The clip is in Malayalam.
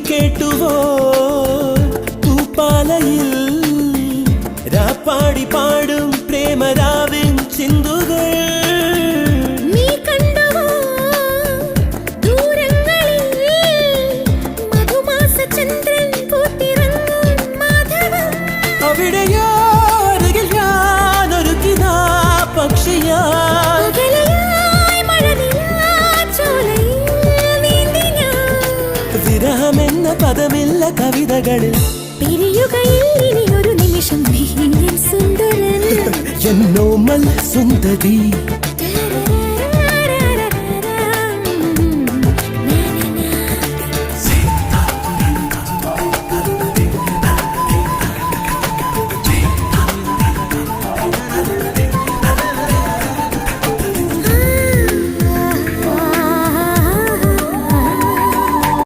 കേട്ടുവോ തൂപ്പാലയിൽ രാപ്പാടി പാടും പ്രേമരാവിൻ ചിന്തുകൾ വിരഹമെന്ന പദമില്ല കവിതകളിൽ ഒരു നിമിഷം സുന്ദരൻ എന്നോമൽ സുന്ദരി